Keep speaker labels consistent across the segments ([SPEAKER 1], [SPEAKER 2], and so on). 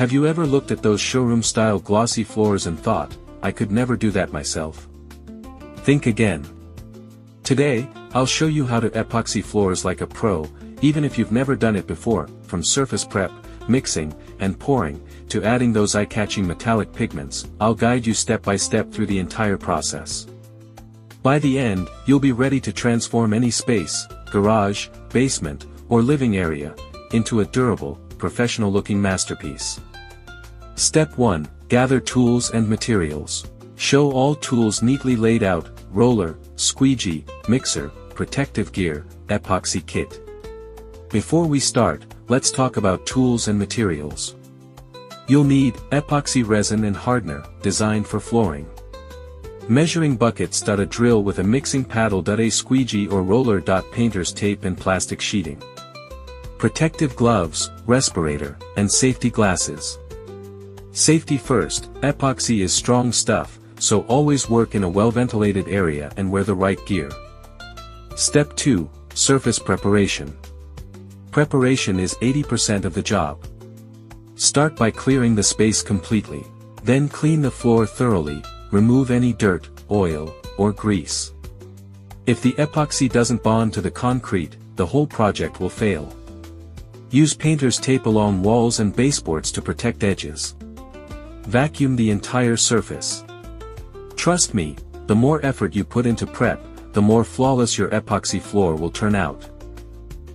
[SPEAKER 1] Have you ever looked at those showroom-style glossy floors and thought, I could never do that myself? Think again. Today, I'll show you how to epoxy floors like a pro, even if you've never done it before, from surface prep, mixing, and pouring, to adding those eye-catching metallic pigments. I'll guide you step by step through the entire process. By the end, you'll be ready to transform any space, garage, basement, or living area, into a durable, professional-looking masterpiece. Step 1. Gather tools and materials. Show all tools neatly laid out: roller, squeegee, mixer, protective gear, epoxy kit. Before we start, let's talk about tools and materials. You'll need epoxy resin and hardener, designed for flooring. Measuring buckets. A drill with a mixing paddle. A squeegee or roller. Painter's tape and plastic sheeting. Protective gloves, respirator, and safety glasses. Safety first. Epoxy is strong stuff, so always work in a well-ventilated area and wear the right gear. Step 2. Surface preparation. Preparation is 80% of the job. Start by clearing the space completely. Then clean the floor thoroughly, remove any dirt, oil, or grease. If the epoxy doesn't bond to the concrete, the whole project will fail. Use painter's tape along walls and baseboards to protect edges. Vacuum the entire surface. Trust me, the more effort you put into prep, the more flawless your epoxy floor will turn out.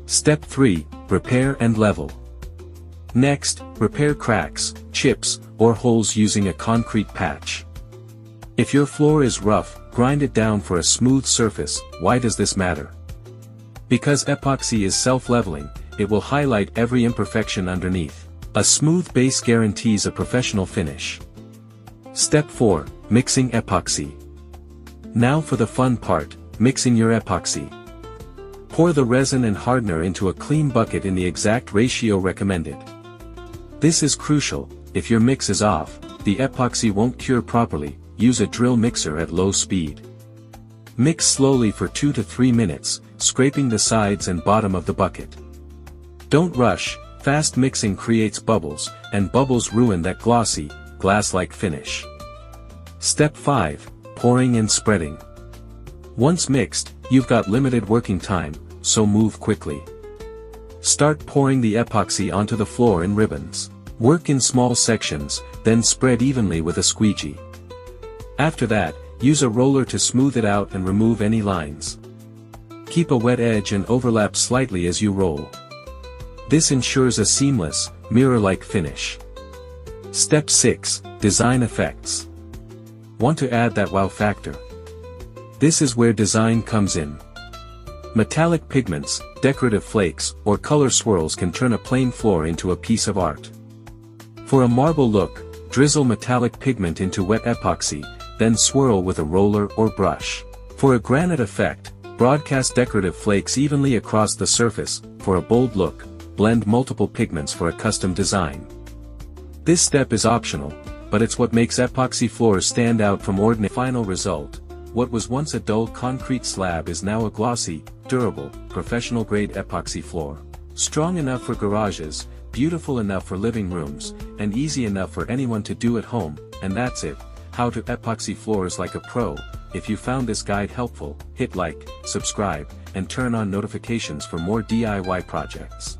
[SPEAKER 1] Step 3. Repair and level. Next, repair cracks, chips, or holes using a concrete patch. If your floor is rough, grind it down for a smooth surface. Why does this matter? Because epoxy is self-leveling, it will highlight every imperfection underneath. A smooth base guarantees a professional finish. Step 4. Mixing epoxy. Now for the fun part, mixing your epoxy. Pour the resin and hardener into a clean bucket in the exact ratio recommended. This is crucial. If your mix is off, the epoxy won't cure properly. Use a drill mixer at low speed. Mix slowly for 2 to 3 minutes, scraping the sides and bottom of the bucket. Don't rush. Fast mixing creates bubbles, and bubbles ruin that glossy, glass-like finish. Step 5. Pouring and spreading. Once mixed, you've got limited working time, so move quickly. Start pouring the epoxy onto the floor in ribbons. Work in small sections, then spread evenly with a squeegee. After that, use a roller to smooth it out and remove any lines. Keep a wet edge and overlap slightly as you roll. This ensures a seamless, mirror-like finish. Step 6. Design effects. Want to add that wow factor? This is where design comes in. Metallic pigments, decorative flakes, or color swirls can turn a plain floor into a piece of art. For a marble look, drizzle metallic pigment into wet epoxy, then swirl with a roller or brush. For a granite effect, broadcast decorative flakes evenly across the surface. For a bold look, blend multiple pigments for a custom design. This step is optional, but it's what makes epoxy floors stand out from ordinary. Final result: what was once a dull concrete slab is now a glossy, durable, professional-grade epoxy floor. Strong enough for garages, beautiful enough for living rooms, and easy enough for anyone to do at home. And that's it. How to epoxy floors like a pro. If you found this guide helpful, hit like, subscribe, and turn on notifications for more DIY projects.